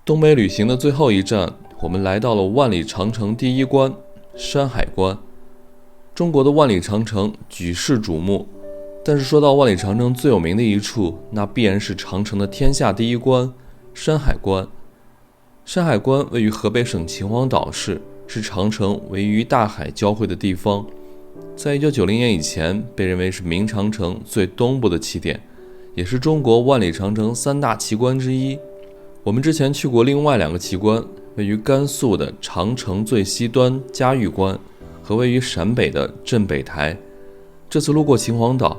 东北旅行的最后一站，我们来到了万里长城第一关山海关。中国的万里长城举世瞩目，但是说到万里长城最有名的一处，那必然是长城的天下第一关山海关。山海关位于河北省秦皇岛市，是长城位于大海交汇的地方。在1990年以前，被认为是明长城最东部的起点，也是中国万里长城3大奇观之一。我们之前去过另外2个奇观，位于甘肃的长城最西端嘉峪关和位于陕北的镇北台。这次路过秦皇岛，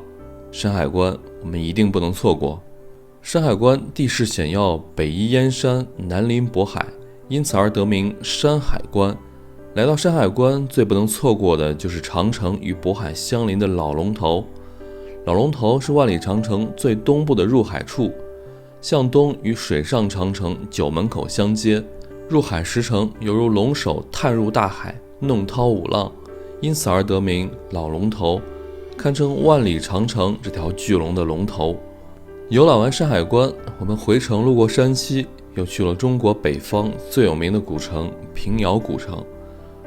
山海关我们一定不能错过。山海关地势险要，北依燕山，南临渤海，因此而得名山海关。来到山海关，最不能错过的就是长城与渤海相邻的老龙头。老龙头是万里长城最东部的入海处，向东与水上长城九门口相接，入海时程犹如龙首探入大海，弄涛舞浪，因此而得名老龙头，堪称万里长城这条巨龙的龙头。游览完山海关，我们回程路过山西，又去了中国北方最有名的古城平遥古城，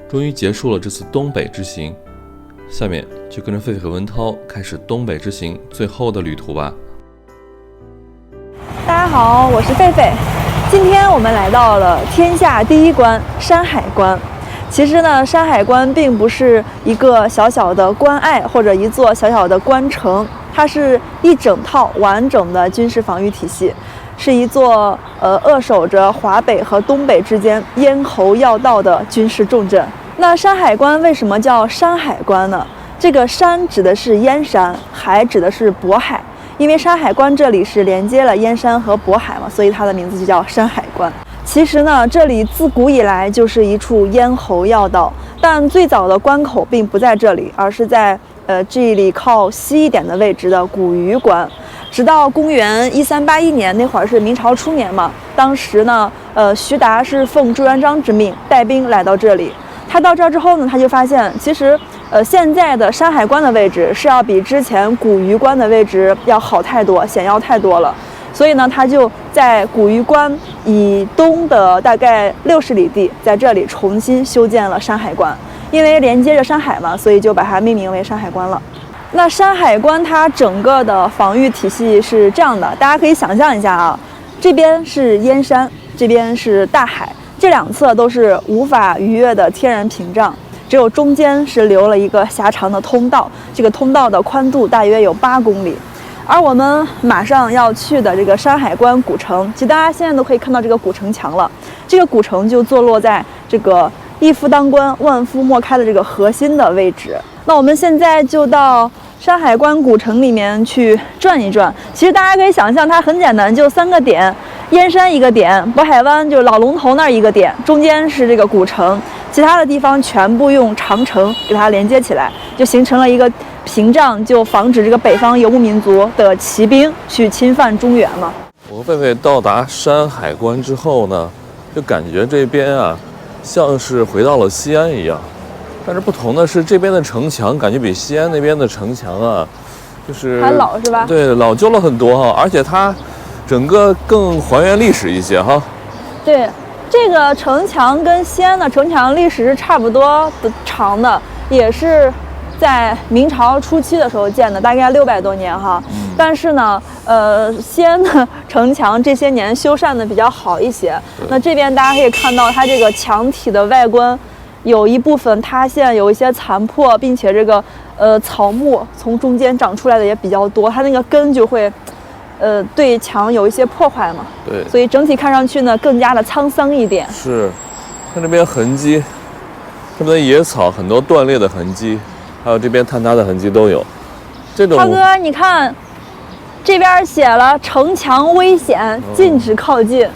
终于结束了这次东北之行。下面就跟着狒狒和文涛开始东北之行最后的旅途吧。大家好，我是狒狒。今天我们来到了天下第一关山海关。其实呢，山海关并不是一个小小的关隘或者一座小小的关城，它是一整套完整的军事防御体系，是一座扼守着华北和东北之间咽喉要道的军事重镇。那山海关为什么叫山海关呢？这个山指的是燕山，海指的是渤海。因为山海关这里是连接了燕山和渤海嘛，所以它的名字就叫山海关。其实呢，这里自古以来就是一处咽喉要道，但最早的关口并不在这里，而是在这里靠西一点的位置的古榆关。直到公元1381年，那会儿是明朝初年嘛，当时呢，徐达是奉朱元璋之命带兵来到这里。他到这儿之后呢，他就发现其实现在的山海关的位置是要比之前古榆关的位置要好太多，险要太多了。所以呢，他就在古榆关以东的大概60里地，在这里重新修建了山海关。因为连接着山海嘛，所以就把它命名为山海关了。那山海关它整个的防御体系是这样的，大家可以想象一下啊，这边是燕山，这边是大海，这2侧都是无法逾越的天然屏障。只有中间是留了一个狭长的通道，这个通道的宽度大约有8公里。而我们马上要去的这个山海关古城，其实大家现在都可以看到这个古城墙了。这个古城就坐落在这个一夫当关，万夫莫开的这个核心的位置。那我们现在就到山海关古城里面去转一转。其实大家可以想象，它很简单，就3个点：燕山1个点，渤海湾就是老龙头那儿1个点，中间是这个古城。其他的地方全部用长城给它连接起来，就形成了一个屏障，就防止这个北方游牧民族的骑兵去侵犯中原嘛。我和狒狒到达山海关之后呢，就感觉这边啊像是回到了西安一样，但是不同的是，这边的城墙感觉比西安那边的城墙啊，就是还老是吧？对，老旧了很多哈，而且它整个更还原历史一些哈。对。这个城墙跟西安的城墙历史是差不多的长的，也是在明朝初期的时候建的，大概600多年哈。但是呢，西安的城墙这些年修缮的比较好一些。那这边大家可以看到，它这个墙体的外观有一部分塌陷，有一些残破，并且这个草木从中间长出来的也比较多，它那个根就会。对墙有一些破坏嘛，对，所以整体看上去呢更加的沧桑一点。是，看这边痕迹，这边的野草很多断裂的痕迹，还有这边坍塌的痕迹都有。这种，涛哥，你看，这边写了城墙危险，禁止靠近。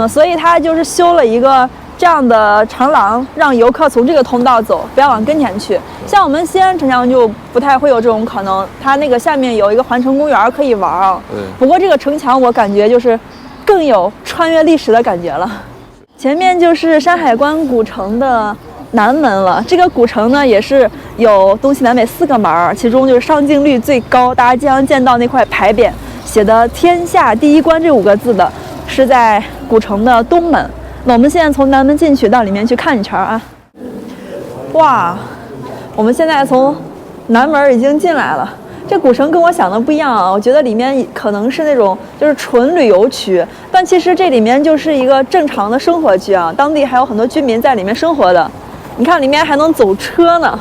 所以他就是修了一个这样的长廊，让游客从这个通道走，不要往跟前去。像我们西安城墙就不太会有这种可能，它那个下面有一个环城公园可以玩啊。对。不过这个城墙我感觉就是更有穿越历史的感觉了。前面就是山海关古城的南门了。这个古城呢也是有东西南北4个门，其中就是上镜率最高，大家经常见到那块牌匾写的"天下第一关"这5个字的。是在古城的东门。那我们现在从南门进去，到里面去看一圈啊。哇，我们现在从南门已经进来了。这古城跟我想的不一样啊，我觉得里面可能是那种就是纯旅游区，但其实这里面就是一个正常的生活区啊，当地还有很多居民在里面生活的。你看里面还能走车呢。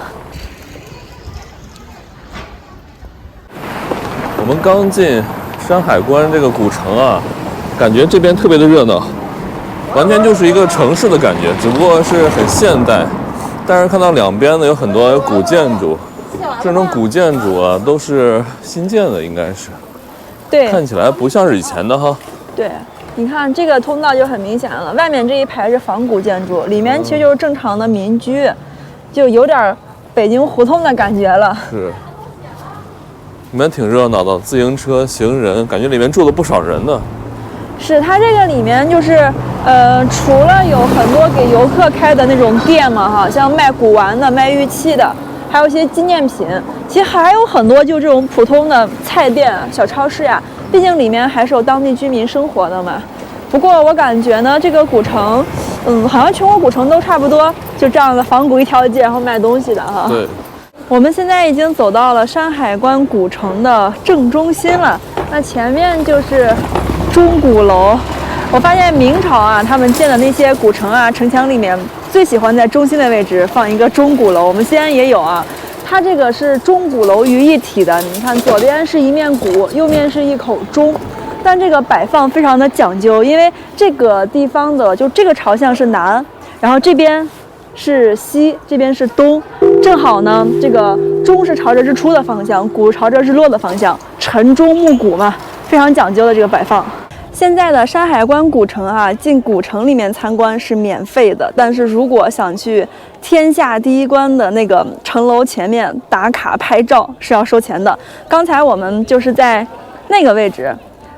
我们刚进山海关这个古城啊，感觉这边特别的热闹，完全就是一个城市的感觉，只不过是很现代。但是看到两边呢有很多古建筑，这种古建筑啊都是新建的，应该是。对，看起来不像是以前的哈。对，你看这个通道就很明显了，外面这一排是仿古建筑，里面其实就是正常的民居，就有点北京胡同的感觉了。是。里面挺热闹的，自行车、行人，感觉里面住了不少人呢。是，它这个里面就是，除了有很多给游客开的那种店嘛，哈，像卖古玩的、卖玉器的，还有一些纪念品，其实还有很多就这种普通的菜店、小超市呀。毕竟里面还是有当地居民生活的嘛。不过我感觉呢，这个古城，好像全国古城都差不多，就这样的仿古一条街，然后卖东西的哈。对。我们现在已经走到了山海关古城的正中心了，那前面就是钟鼓楼。我发现明朝啊，他们建的那些古城啊、城墙里面，最喜欢在中心的位置放一个钟鼓楼。我们西安也有啊，它这个是钟鼓楼于一体的。你看，左边是一面鼓，右面是一口钟，但这个摆放非常的讲究，因为这个地方的就这个朝向是南，然后这边是西，这边是东，正好呢，这个钟是朝着日出的方向，鼓朝着日落的方向，晨钟暮鼓嘛，非常讲究的这个摆放。现在的山海关古城啊，进古城里面参观是免费的，但是如果想去天下第一关的那个城楼前面打卡拍照是要收钱的。刚才我们就是在那个位置，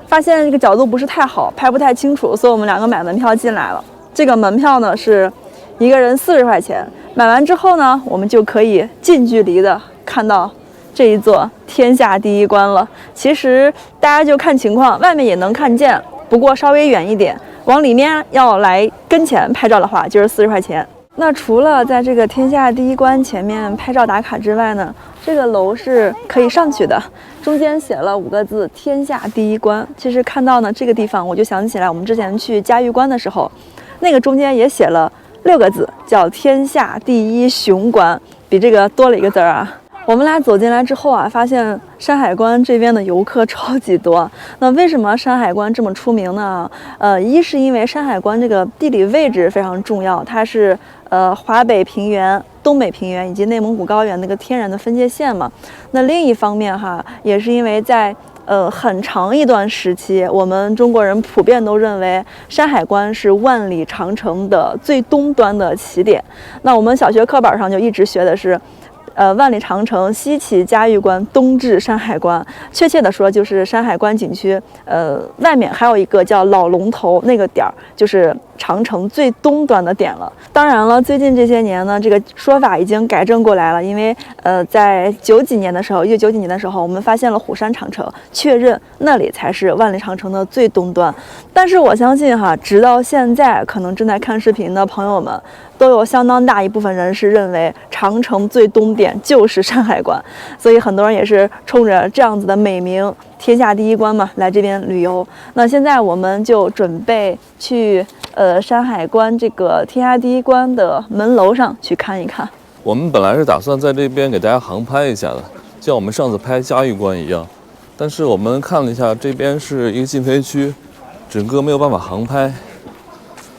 发现这个角度不是太好，拍不太清楚，所以我们两个买门票进来了。这个门票呢是一个人40块钱，买完之后呢，我们就可以近距离的看到这一座天下第一关了。其实大家就看情况，外面也能看见，不过稍微远一点，往里面要来跟前拍照的话，就是40块钱。那除了在这个天下第一关前面拍照打卡之外呢，这个楼是可以上去的，中间写了5个字“天下第一关”。其实看到呢这个地方，我就想起来我们之前去嘉峪关的时候，那个中间也写了6个字，叫“天下第一雄关”，比这个多了一个字啊。我们俩走进来之后啊，发现山海关这边的游客超级多。那为什么山海关这么出名呢？一是因为山海关这个地理位置非常重要，它是华北平原、东北平原以及内蒙古高原那个天然的分界线嘛。那另一方面哈，也是因为在很长一段时期，我们中国人普遍都认为山海关是万里长城的最东端的起点。那我们小学课本上就一直学的是万里长城西起嘉峪关，东至山海关。确切的说，就是山海关景区，外面还有一个叫老龙头那个点儿，就是长城最东端的点了。当然了，最近这些年呢，这个说法已经改正过来了，因为在1990几年的时候，我们发现了虎山长城，确认那里才是万里长城的最东端。但是我相信哈，直到现在，可能正在看视频的朋友们，都有相当大一部分人是认为长城最东点就是山海关，所以很多人也是冲着这样子的美名“天下第一关”嘛来这边旅游。那现在我们就准备去山海关这个天下第一关的门楼上去看一看。我们本来是打算在这边给大家航拍一下的，像我们上次拍嘉峪关一样，但是我们看了一下，这边是一个禁飞区，整个没有办法航拍，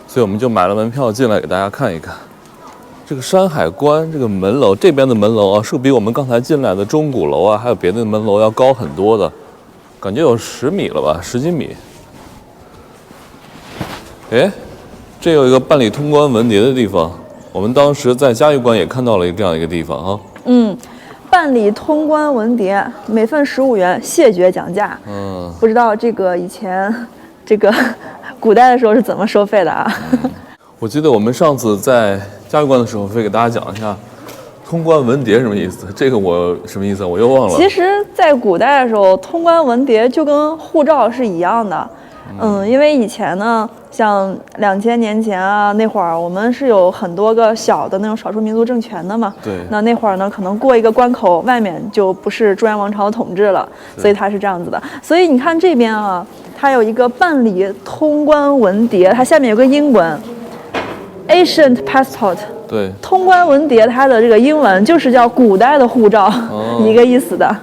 所以我们就买了门票进来给大家看一看。这个山海关这个门楼，这边的门楼啊，是比我们刚才进来的钟鼓楼啊，还有别的门楼要高很多的，感觉有10米了吧，10几米。哎，这有一个办理通关文牒的地方，我们当时在嘉峪关也看到了这样一个地方啊。办理通关文牒，每份15元，谢绝讲价。不知道这个以前这个古代的时候是怎么收费的啊？我记得我们上次在嘉峪关的时候，会给大家讲一下通关文牒什么意思。这个我什么意思？我又忘了。其实，在古代的时候，通关文牒就跟护照是一样的。因为以前呢，像2000年前啊那会儿，我们是有很多个小的那种少数民族政权的嘛。对。那会儿呢，可能过一个关口，外面就不是中原王朝统治了，所以它是这样子的。所以你看这边啊，它有一个办理通关文牒，它下面有个英文 ，Ancient Passport。对。通关文牒它的这个英文就是叫古代的护照，一个意思的。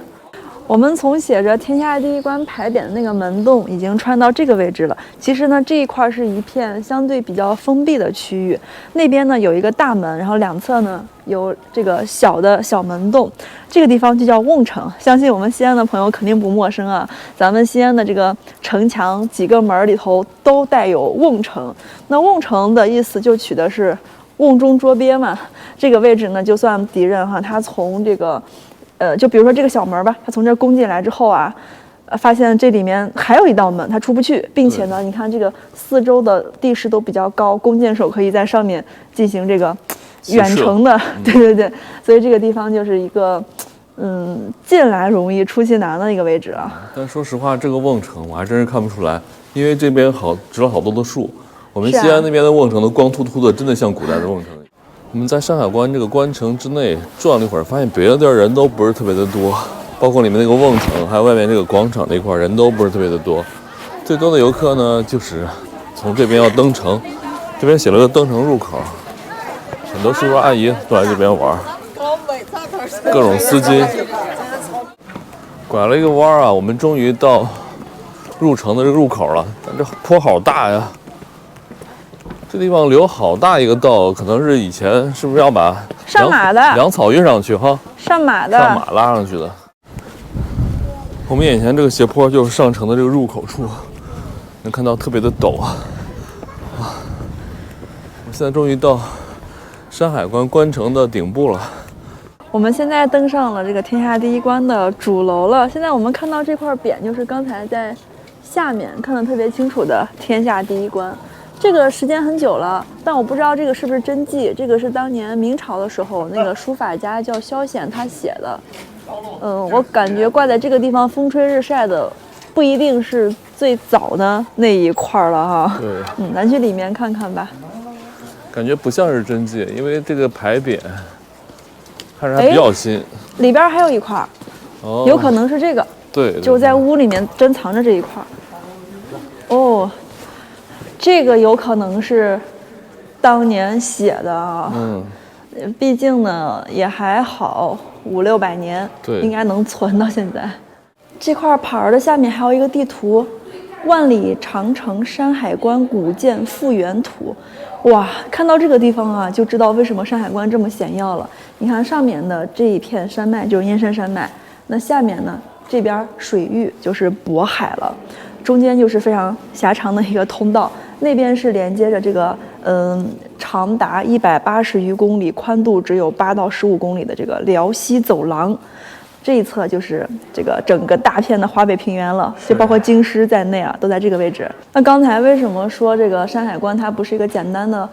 我们从写着天下第一关牌匾的那个门洞已经穿到这个位置了。其实呢，这一块是一片相对比较封闭的区域，那边呢有一个大门，然后两侧呢有这个小门洞，这个地方就叫瓮城。相信我们西安的朋友肯定不陌生啊，咱们西安的这个城墙几个门里头都带有瓮城。那瓮城的意思就取的是瓮中捉鳖嘛。这个位置呢，就算敌人哈，他从这个就比如说这个小门吧，他从这儿攻进来之后啊，发现这里面还有一道门，他出不去，并且呢，你看这个四周的地势都比较高，弓箭手可以在上面进行这个远程的，对，所以这个地方就是一个进来容易出去难的一个位置啊。但说实话，这个瓮城我还真是看不出来，因为这边植了好多的树，我们西安那边的瓮城都光秃秃的，真的像古代的瓮城。我们在山海关这个关城之内转了一会儿，发现别的地儿人都不是特别的多，包括里面那个瓮城，还有外面这个广场那块人都不是特别的多。最多的游客呢，就是从这边要登城，这边写了个登城入口，很多叔叔阿姨都来这边玩，各种丝巾。拐了一个弯啊，我们终于到入城的这个入口了，但这坡好大呀。这地方留好大一个道，可能是以前是不是要把上马的粮草运上去哈？上马拉上去的。我们眼前这个斜坡就是上城的这个入口处，能看到特别的陡啊！我现在终于到山海关关城的顶部了。我们现在登上了这个天下第一关的主楼了。现在我们看到这块匾，就是刚才在下面看得特别清楚的天下第一关。这个时间很久了，但我不知道这个是不是真迹。这个是当年明朝的时候那个书法家叫萧显他写的。我感觉挂在这个地方风吹日晒的，不一定是最早的那一块了哈。对，咱去里面看看吧。感觉不像是真迹，因为这个牌匾看着还比较新。里边还有一块，有可能是这个。对，就在屋里面珍藏着这一块。哦。这个有可能是当年写的啊，毕竟呢也还好500-600年，对，应该能存到现在。这块牌的下面还有一个地图，万里长城山海关古建复原图。哇，看到这个地方啊，就知道为什么山海关这么显要了。你看上面的这一片山脉就是燕山山脉，那下面呢这边水域就是渤海了，中间就是非常狭长的一个通道。那边是连接着这个长达180余公里、宽度只有8到15公里的这个辽西走廊，这一侧就是这个整个大片的华北平原了，就包括京师在内啊，都在这个位置。那刚才为什么说这个山海关它不是一个简单的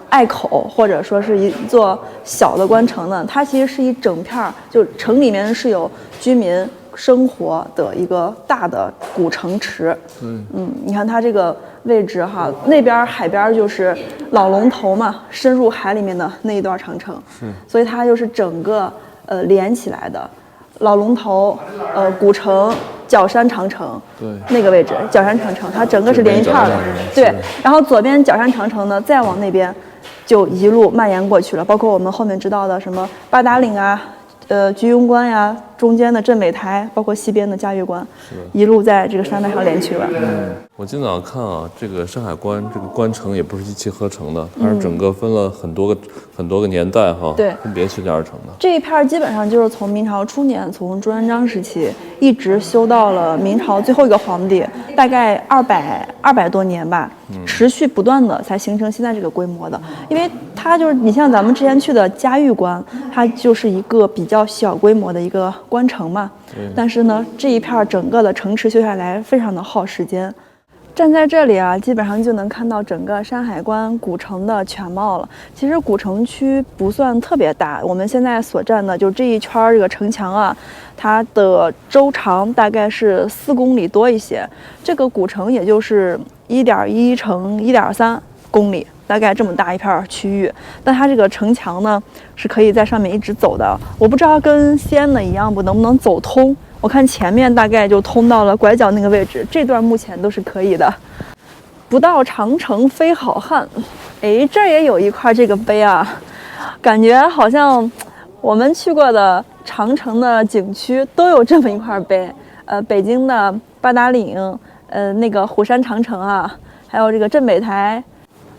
隘口，或者说是一座小的关城呢？它其实是一整片，就城里面是有居民生活的一个大的古城池。你看它这个位置哈，那边海边就是老龙头嘛，深入海里面的那一段长城，所以它就是整个连起来的。老龙头、古城、角山长城，对，那个位置，角山长城，它整个是连一片的。对，然后左边角山长城呢，再往那边就一路蔓延过去了，包括我们后面知道的什么八达岭啊。居庸关呀，中间的镇北台，包括西边的嘉峪关，一路在这个山脉上连去了。我今早看啊，这个山海关这个关城也不是一气呵成的，它是整个分了很多个年代哈，对，分别修建而成的。这一片基本上就是从明朝初年，从朱元璋时期一直修到了明朝最后一个皇帝，大概200多年吧，持续不断的才形成现在这个规模的。因为它就是你像咱们之前去的嘉峪关，它就是一个比较小规模的一个关城嘛，但是呢，这一片整个的城池修下来非常的耗时间。站在这里啊，基本上就能看到整个山海关古城的全貌了。其实古城区不算特别大，我们现在所站的就这一圈这个城墙啊，它的周长大概是4公里多一些。这个古城也就是1.1乘1.3公里，大概这么大一片区域。但它这个城墙呢，是可以在上面一直走的。我不知道跟西安的一样不，能不能走通？我看前面大概就通到了拐角那个位置，这段目前都是可以的。不到长城非好汉，哎，这儿也有一块这个碑啊，感觉好像我们去过的长城的景区都有这么一块碑。北京的八达岭，那个虎山长城啊，还有这个镇北台。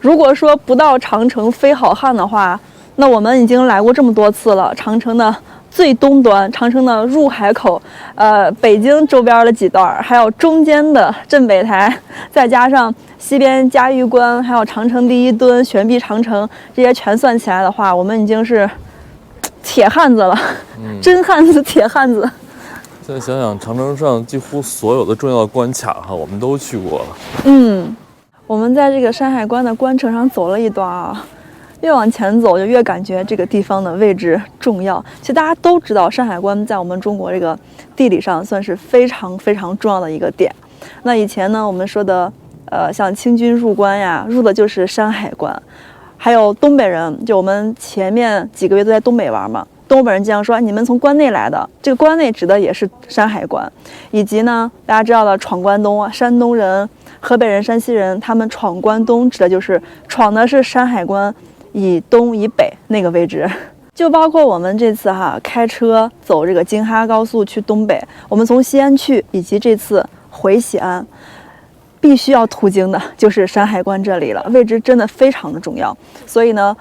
如果说不到长城非好汉的话，那我们已经来过这么多次了，长城的最东端，长城的入海口，北京周边的几段，还有中间的镇北台，再加上西边嘉峪关，还有长城第一墩、悬臂长城，这些全算起来的话，我们已经是铁汉子了，真汉子、铁汉子。现在想想，长城上几乎所有的重要关卡哈，我们都去过了。我们在这个山海关的关城上走了一段啊。越往前走，就越感觉这个地方的位置重要。其实大家都知道，山海关在我们中国这个地理上算是非常非常重要的一个点。那以前呢，我们说的，像清军入关呀，入的就是山海关。还有东北人，就我们前面几个月都在东北玩嘛，东北人经常说你们从关内来的，这个关内指的也是山海关。以及呢，大家知道的闯关东啊，山东人、河北人、山西人，他们闯关东指的就是闯的是山海关以东以北那个位置。就包括我们这次开车走这个京哈高速去东北，我们从西安去，以及这次回西安，必须要途经的就是山海关这里了，位置真的非常的重要。所以呢，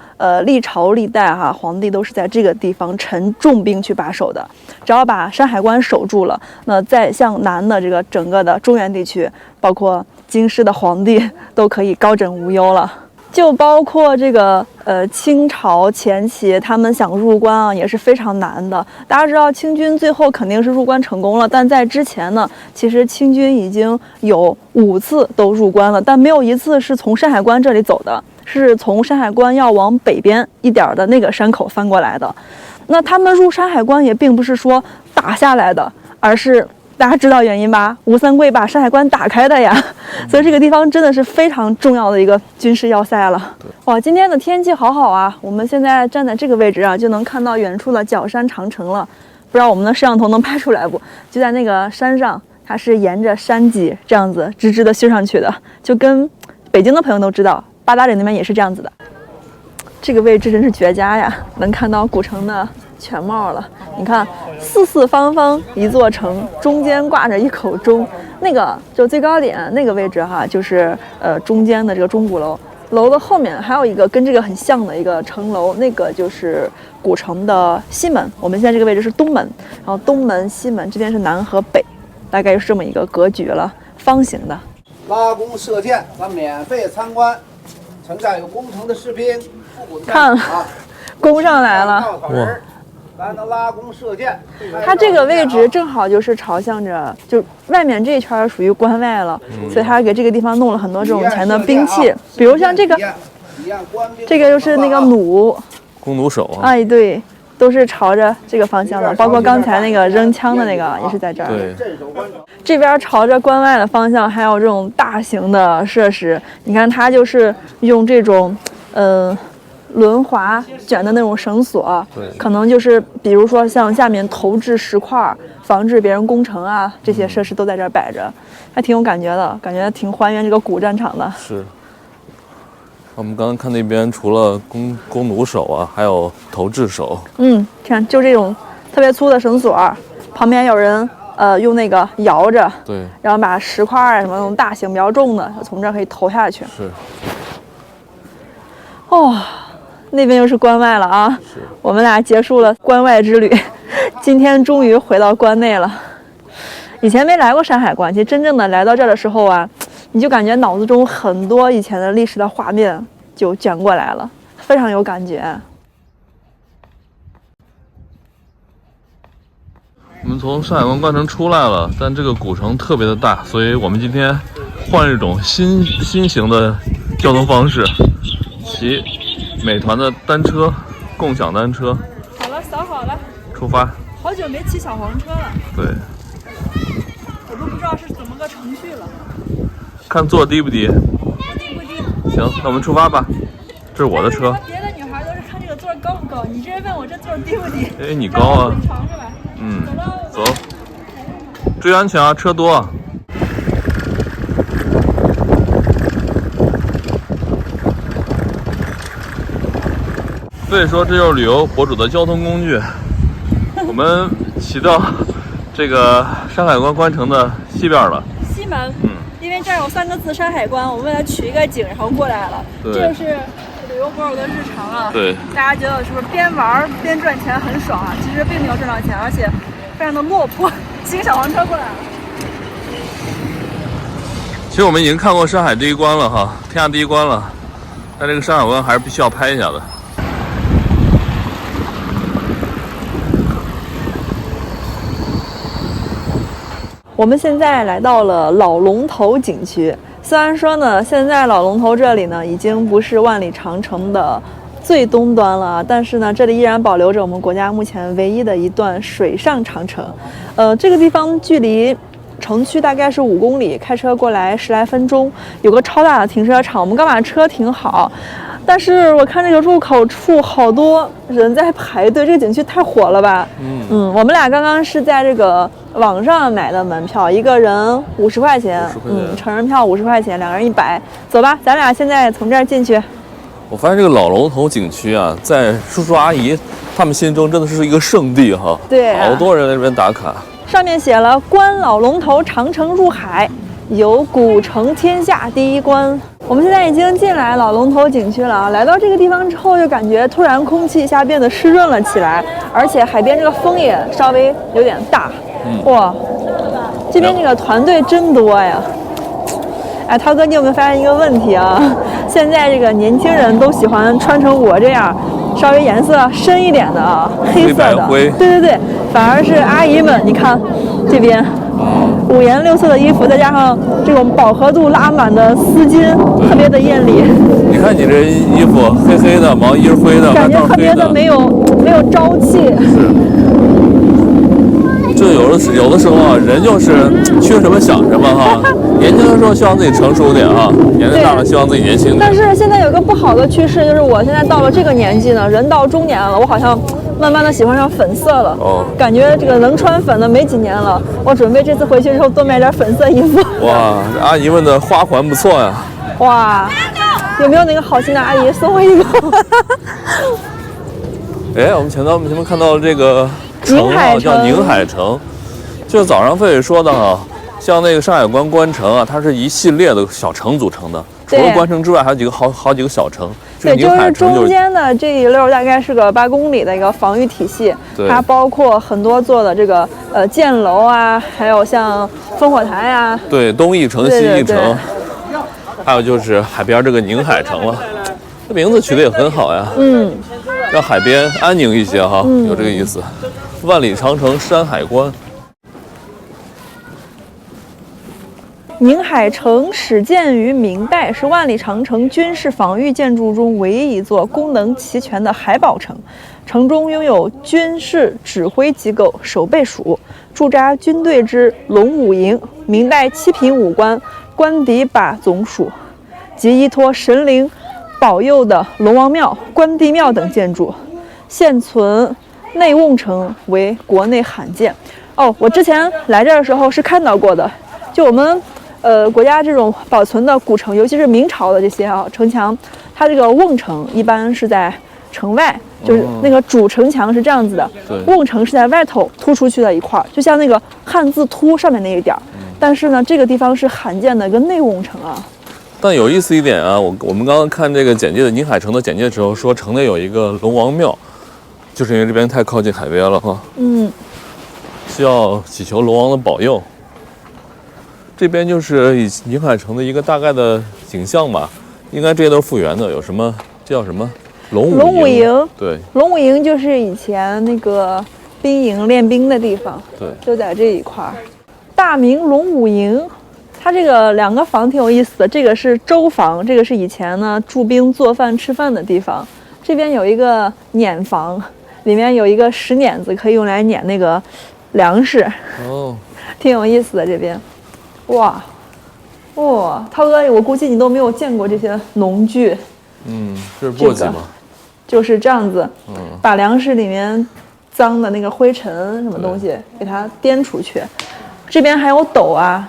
历朝历代皇帝都是在这个地方陈重兵去把守的。只要把山海关守住了，那再向南的这个整个的中原地区，包括京师的皇帝都可以高枕无忧了。就包括这个清朝前期他们想入关啊，也是非常难的。大家知道清军最后肯定是入关成功了，但在之前呢，其实清军已经有5次都入关了，但没有一次是从山海关这里走的，是从山海关要往北边一点的那个山口翻过来的。那他们入山海关也并不是说打下来的，而是大家知道原因吧？吴三桂把山海关打开的呀，所以这个地方真的是非常重要的一个军事要塞了。哇，今天的天气好好啊！我们现在站在这个位置啊，就能看到远处的角山长城了。不知道我们的摄像头能拍出来不？就在那个山上，它是沿着山脊这样子直直的修上去的，就跟北京的朋友都知道，八达岭那边也是这样子的。这个位置真是绝佳呀，能看到古城的全貌了。你看，四四方方一座城，中间挂着一口钟，那个就最高点那个位置就是中间的这个钟鼓楼，楼的后面还有一个跟这个很像的一个城楼，那个就是古城的西门。我们现在这个位置是东门，然后东门、西门这边是南和北，大概是这么一个格局了，方形的。拉弓射箭，咱免费参观。城下有攻城的士兵，看攻上来了。哇！咱能拉弓射箭。它这个位置正好就是朝向着，就外面这一圈属于关外了，所以它给这个地方弄了很多这种以前的兵器，比如像这个，这个就是那个弩，弓弩手啊。哎，对，都是朝着这个方向的，包括刚才那个扔枪的那个也是在这儿。对，这边朝着关外的方向还有这种大型的设施，你看它就是用这种，轮滑卷的那种绳索，可能就是比如说像下面投掷石块，防止别人攻城啊，这些设施都在这儿摆着，还挺有感觉的，感觉挺还原这个古战场的。是。我们刚刚看那边除了弓弩手啊，还有投掷手。看就这种特别粗的绳索，旁边有人用那个摇着，对，然后把石块啊什么那种大型比较重的从这儿可以投下去。是。那边又是关外了啊！我们俩结束了关外之旅，今天终于回到关内了。以前没来过山海关，其实真正的来到这儿的时候啊，你就感觉脑子中很多以前的历史的画面就卷过来了，非常有感觉。我们从山海关关城出来了，但这个古城特别的大，所以我们今天换一种新型的交通方式，骑美团的单车，共享单车。好了，扫好了，出发。好久没骑小黄车了。对。我都不知道是怎么个程序了。看坐低不低？低不低？行，那我们出发吧。这是我的车。别的女孩都是看这个座高不高，你这问我这座低不低？因为你高啊。很长是吧？嗯。走。注意安全啊，车多。所以说，这就是旅游博主的交通工具。我们骑到这个山海关关城的西边了。西门。因为这儿有3个字山海关，我们为了取一个景，然后过来了。这就是旅游博主的日常啊。对。大家觉得是不是边玩边赚钱很爽啊？其实并没有赚到钱，而且非常的落魄。骑个小黄车过来了。其实我们已经看过山海第一关了哈，天下第一关了，但这个山海关还是必须要拍一下的。我们现在来到了老龙头景区。虽然说呢，现在老龙头这里呢已经不是万里长城的最东端了，但是呢，这里依然保留着我们国家目前唯一的一段水上长城。这个地方距离城区大概是5公里，开车过来10来分钟，有个超大的停车场，我们刚把车停好。但是我看这个入口处好多人在排队，这个景区太火了吧？我们俩刚刚是在这个网上买的门票，一个人50块钱，成人票50块钱，2个人100。走吧，咱俩现在从这儿进去。我发现这个老龙头景区啊，在叔叔阿姨他们心中真的是一个圣地哈。对，好多人在这边打卡。上面写了“观老龙头长城入海，游古城天下第一关”。我们现在已经进来老龙头景区了啊！来到这个地方之后，就感觉突然空气一下变得湿润了起来，而且海边这个风也稍微有点大。哇，这边这个团队真多呀！哎，涛哥，你有没有发现一个问题啊？现在这个年轻人都喜欢穿成我这样，稍微颜色深一点的啊，黑色的。对，反而是阿姨们，你看这边。5颜6色的衣服，再加上这种饱和度拉满的丝巾，特别的艳丽。你看你这衣服黑黑的，毛衣灰的，感觉特别的没有朝气。是。就有的时候啊，人就是缺什么想什么哈。年轻的时候希望自己成熟点啊，年纪大了希望自己年轻点。但是现在有个不好的趋势，就是我现在到了这个年纪呢，人到中年了，我好像慢慢的喜欢上粉色了。感觉这个能穿粉的没几年了。我准备这次回去之后多买点粉色衣服。哇，这阿姨们的花环不错呀。哇，有没有哪个好心的阿姨送我一个？哎，我们前面看到了这个城啊，叫宁海城。就是早上费说的哈，像那个山海关关城啊，它是一系列的小城组成的。除了关城之外，还有好几个小城。对，就是中间的这一溜大概是个8公里的一个防御体系，它包括很多座的这个箭楼啊，还有像烽火台啊。对，东一城西一城。还有就是海边这个宁海城了，这名字取得也很好呀。让海边安宁一些哈，有这个意思。万里长城山海关。宁海城始建于明代，是万里长城军事防御建筑中唯一一座功能齐全的海保城。城中拥有军事指挥机构守备署，驻扎军队之龙武营、明代7品武官官邸把总署，及依托神灵保佑的龙王庙、关帝庙等建筑。现存内瓮城为国内罕见。我之前来这儿的时候是看到过的，就我们。国家这种保存的古城，尤其是明朝的这些城墙，它这个瓮城一般是在城外，就是那个主城墙是这样子的，瓮城是在外头突出去的一块，就像那个汉字凸上面那一点。但是呢，这个地方是罕见的一个内瓮城啊。但有意思一点啊，我们刚刚看这个简介的宁海城的简介的时候，说城内有一个龙王庙，就是因为这边太靠近海边了哈。需要祈求龙王的保佑。这边就是宁海城的一个大概的景象吧，应该这些都是复原的。有什么？这叫什么？龙武营。对，龙武营就是以前那个兵营练兵的地方。对，就在这一块儿。大明龙武营它这个两个房挺有意思的，这个是粥房，这个是以前呢驻兵做饭吃饭的地方。这边有一个碾房，里面有一个石碾子，可以用来碾那个粮食。哦，挺有意思的这边。哇，哇，涛哥，我估计你都没有见过这些农具。这是簸箕吗？就是这样子，把粮食里面脏的那个灰尘什么东西给它颠出去。这边还有斗啊，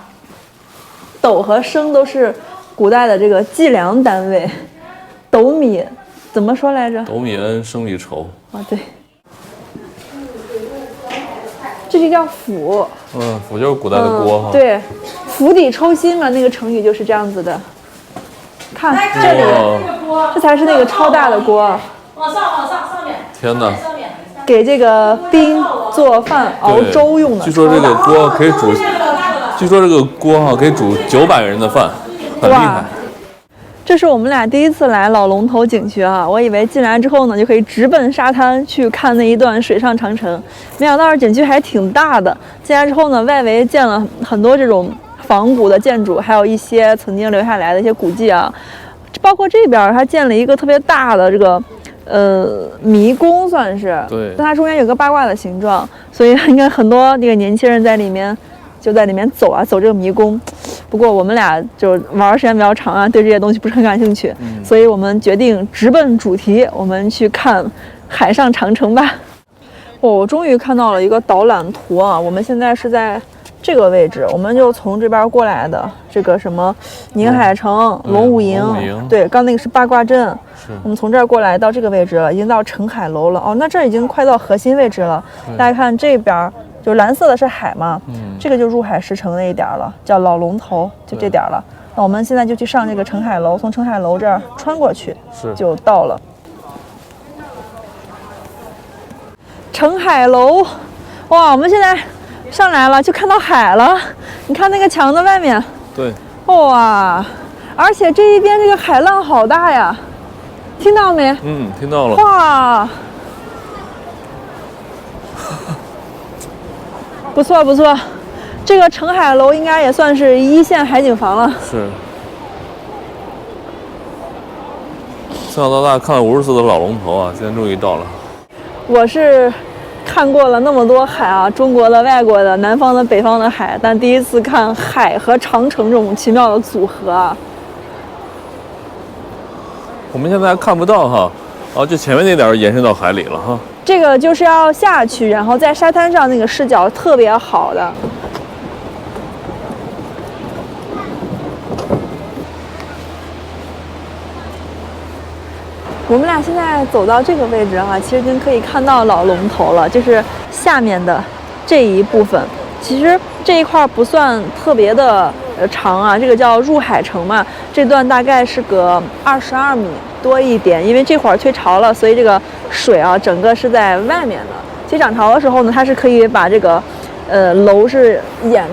斗和升都是古代的这个计量单位。斗米怎么说来着？斗米恩，升米仇。啊，对，这就叫釜。釜就是古代的锅哈。对，釜底抽薪嘛，那个成语就是这样子的。看这里，这才是那个超大的锅。往上，上面。天哪！给这个兵做饭熬粥用的。据说这个锅可以煮，据说这个锅哈可以煮900人的饭，很厉害。这是我们俩第一次来老龙头景区啊，我以为进来之后呢就可以直奔沙滩去看那一段水上长城，没想到这景区还挺大的。进来之后呢，外围建了很多这种仿古的建筑，还有一些曾经留下来的一些古迹啊，包括这边它建了一个特别大的这个迷宫，算是，对，但它中间有个八卦的形状，所以应该很多那个年轻人在里面走啊，走这个迷宫。不过我们俩就玩时间比较长啊，对这些东西不是很感兴趣，所以我们决定直奔主题，我们去看海上长城吧。我终于看到了一个导览图啊，我们现在是在这个位置，我们就从这边过来的。这个什么宁海城、龙武营，对，刚那个是八卦阵。我们从这儿过来到这个位置了，已经到澄海楼了。哦，那这已经快到核心位置了。大家看这边。就蓝色的是海嘛，这个就入海石城那一点了，叫老龙头，就这点了。那我们现在就去上这个澄海楼，从澄海楼这儿穿过去，就到了。澄海楼，哇，我们现在上来了，就看到海了。你看那个墙的外面，对，哇，而且这一边这个海浪好大呀，听到没？听到了。哇！不错不错，这个澄海楼应该也算是一线海景房了。是。从小到大看了50次的老龙头啊，今天终于到了。我是看过了那么多海啊，中国的、外国的、南方的、北方的海，但第一次看海和长城这种奇妙的组合啊。我们现在还看不到哈，就前面那点延伸到海里了哈。这个就是要下去，然后在沙滩上那个视角特别好的。我们俩现在走到这个位置啊，其实已经可以看到老龙头了，就是下面的这一部分。其实这一块不算特别的长啊，这个叫入海城嘛，这段大概是个22米多一点，因为这会儿退潮了，所以这个水啊整个是在外面的。其实涨潮的时候呢，它是可以把这个楼是掩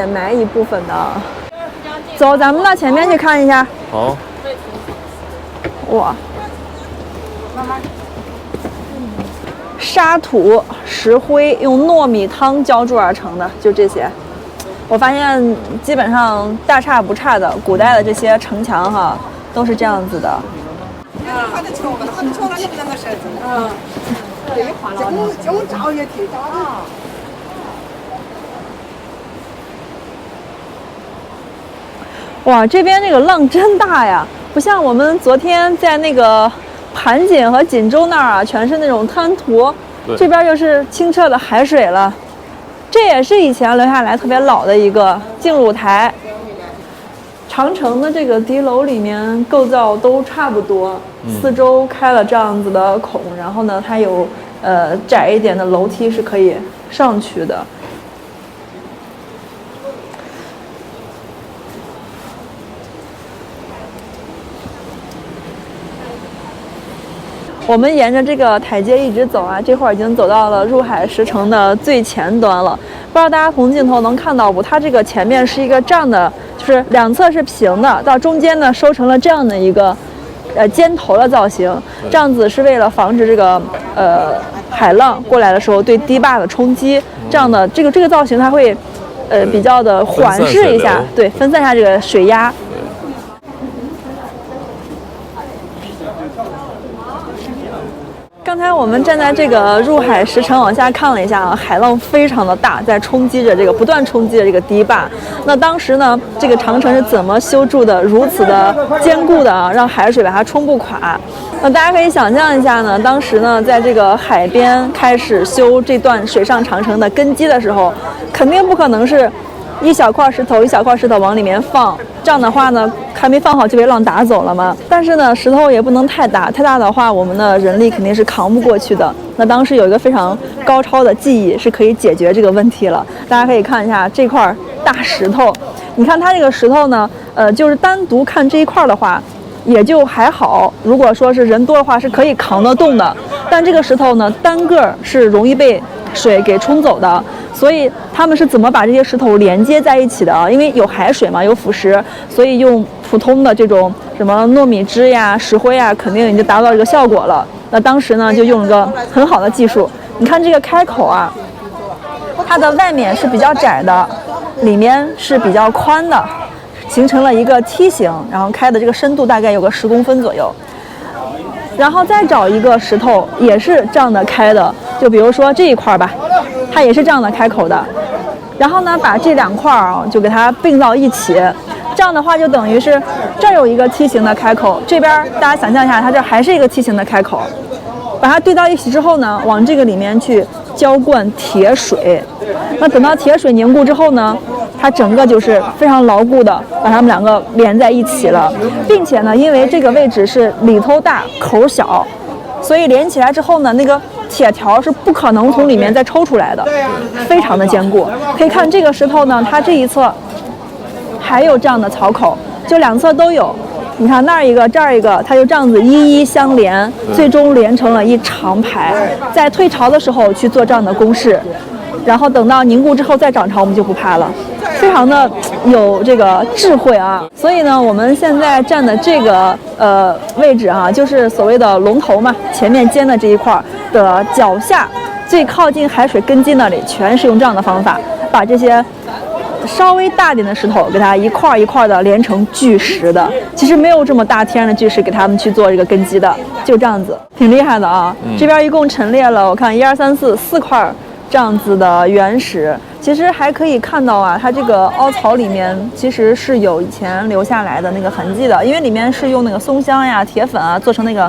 埋一部分的。走，咱们到前面去看一下。好。哇。沙土、石灰用糯米汤浇筑而成的，就这些。我发现基本上大差不差的，古代的这些城墙哈，都是这样子的。哇，这边这个浪真大呀，不像我们昨天在那个盘锦和锦州那儿啊，全是那种滩涂，这边就是清澈的海水了。这也是以前留下来特别老的一个镜露台。长城的这个敌楼里面构造都差不多，四周开了这样子的孔，然后呢，它有窄一点的楼梯是可以上去的。我们沿着这个台阶一直走啊，这会儿已经走到了入海石城的最前端了。不知道大家从镜头能看到不？它这个前面是一个这样的，就是两侧是平的，到中间呢收成了这样的一个尖头的造型。这样子是为了防止这个海浪过来的时候对堤坝的冲击。这样的这个造型它会比较的缓释一下，对，分散一下这个水压。刚才我们站在这个入海石城往下看了一下啊，海浪非常的大，在冲击着这个不断冲击着这个堤坝。那当时呢，这个长城是怎么修筑的如此的坚固的啊，让海水把它冲不垮？那大家可以想象一下呢，当时呢，在这个海边开始修这段水上长城的根基的时候，肯定不可能是一小块石头一小块石头往里面放，这样的话呢，还没放好就被浪打走了嘛。但是呢，石头也不能太大，太大的话，我们的人力肯定是扛不过去的。那当时有一个非常高超的技艺是可以解决这个问题了。大家可以看一下这块大石头，你看它这个石头呢，就是单独看这一块的话，也就还好。如果说是人多的话，是可以扛得动的。但这个石头呢，单个是容易被水给冲走的。所以他们是怎么把这些石头连接在一起的啊？因为有海水嘛，有腐蚀，所以用普通的这种什么糯米汁呀、石灰呀，肯定已经达到这个效果了。那当时呢，就用了个很好的技术。你看这个开口啊，它的外面是比较窄的，里面是比较宽的，形成了一个梯形，然后开的这个深度大概有个10公分左右。然后再找一个石头，也是这样的开的，就比如说这一块吧。它也是这样的开口的，然后呢，把这2块啊就给它并到一起，这样的话就等于是这儿有一个梯形的开口，这边大家想象一下，它这还是一个梯形的开口，把它对到一起之后呢，往这个里面去浇灌铁水，那等到铁水凝固之后呢，它整个就是非常牢固的把它们2个连在一起了，并且呢，因为这个位置是里头大口小，所以连起来之后呢，那个铁条是不可能从里面再抽出来的，非常的坚固。可以看这个石头呢，它这一侧还有这样的槽口，就2侧都有。你看那儿一个，这儿一个，它就这样子一一相连，最终连成了一长排。在退潮的时候去做这样的公式，然后等到凝固之后再涨潮，我们就不怕了。非常的有这个智慧啊，所以呢，我们现在站的这个位置啊，就是所谓的龙头嘛，前面尖的这一块的脚下，最靠近海水根基那里，全是用这样的方法，把这些稍微大点的石头给它一块一块的连成巨石的。其实没有这么大天然的巨石给他们去做这个根基的，就这样子，挺厉害的啊。这边一共陈列了，我看1、2、3、4块这样子的原石。其实还可以看到啊，它这个凹槽里面其实是有以前留下来的那个痕迹的，因为里面是用那个松香呀、铁粉啊做成那个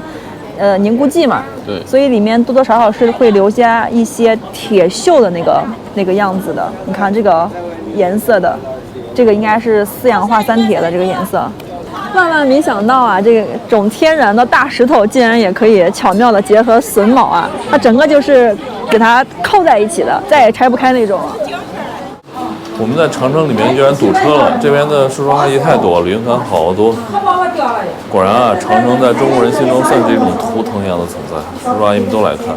凝固剂嘛，对，所以里面多多少少是会留下一些铁锈的那个样子的。你看这个颜色的，这个应该是4氧化3铁的这个颜色。万万没想到啊，这种天然的大石头竟然也可以巧妙的结合榫卯啊，它整个就是给它扣在一起的，再也拆不开那种。我们在长城里面居然堵车了，这边的树桩阿姨太多了，云帆好多。果然啊，长城在中国人心中算是一种图腾一样的存在，叔叔阿姨们都来看。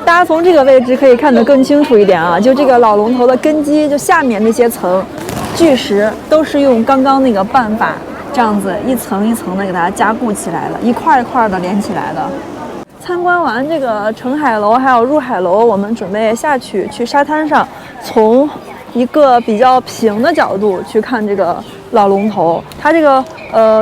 大家从这个位置可以看得更清楚一点啊，就这个老龙头的根基，就下面那些层巨石都是用刚刚那个办法，这样子一层一层的给它加固起来了，一块一块的连起来的。参观完这个澄海楼还有入海楼，我们准备下去沙滩上，从一个比较平的角度去看这个老龙头。它这个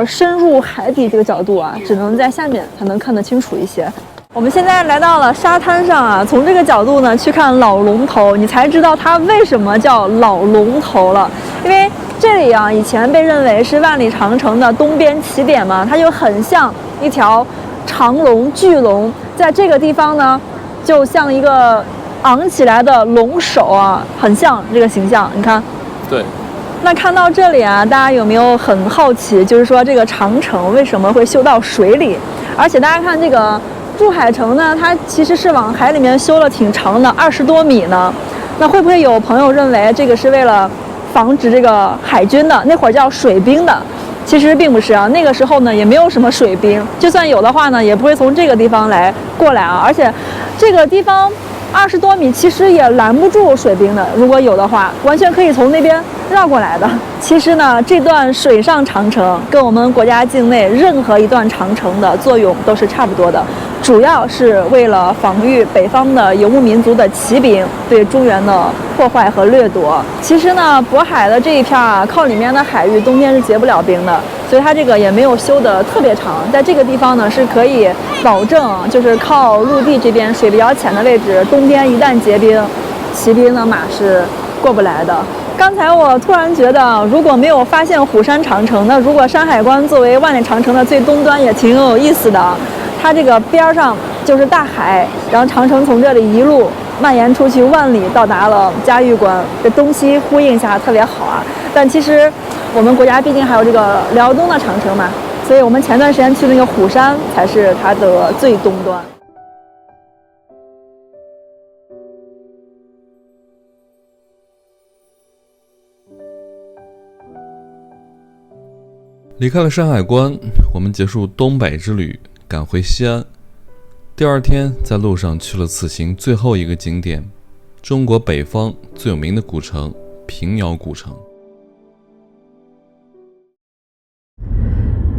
深入海底这个角度啊，只能在下面才能看得清楚一些。我们现在来到了沙滩上啊，从这个角度呢去看老龙头，你才知道它为什么叫老龙头了。因为这里啊，以前被认为是万里长城的东边起点嘛，它就很像一条长龙、巨龙，在这个地方呢，就像一个昂起来的龙首啊，很像这个形象。你看，对。那看到这里啊，大家有没有很好奇，就是说这个长城为什么会修到水里？而且大家看这个入海城呢，它其实是往海里面修了挺长的，20多米呢。那会不会有朋友认为这个是为了防止这个海军的？那会儿叫水兵的。其实并不是啊，那个时候呢也没有什么水兵，就算有的话呢，也不会从这个地方过来啊。而且这个地方20多米其实也拦不住水兵的，如果有的话，完全可以从那边绕过来的。其实呢，这段水上长城跟我们国家境内任何一段长城的作用都是差不多的，主要是为了防御北方的游牧民族的骑兵对中原的破坏和掠夺。其实呢，渤海的这一片啊，靠里面的海域冬天是结不了冰的，所以它这个也没有修得特别长。在这个地方呢，是可以保证，就是靠陆地这边水比较浅的位置，冬天一旦结冰，骑兵的马是过不来的。刚才我突然觉得，如果没有发现虎山长城，那如果山海关作为万里长城的最东端也挺有意思的。它这个边上就是大海，然后长城从这里一路蔓延出去万里，到达了嘉峪关，这东西呼应下特别好啊。但其实我们国家毕竟还有这个辽东的长城嘛，所以我们前段时间去那个虎山才是它的最东端。离开了山海关，我们结束东北之旅，赶回西安。第二天在路上去了此行最后一个景点，中国北方最有名的古城平遥古城。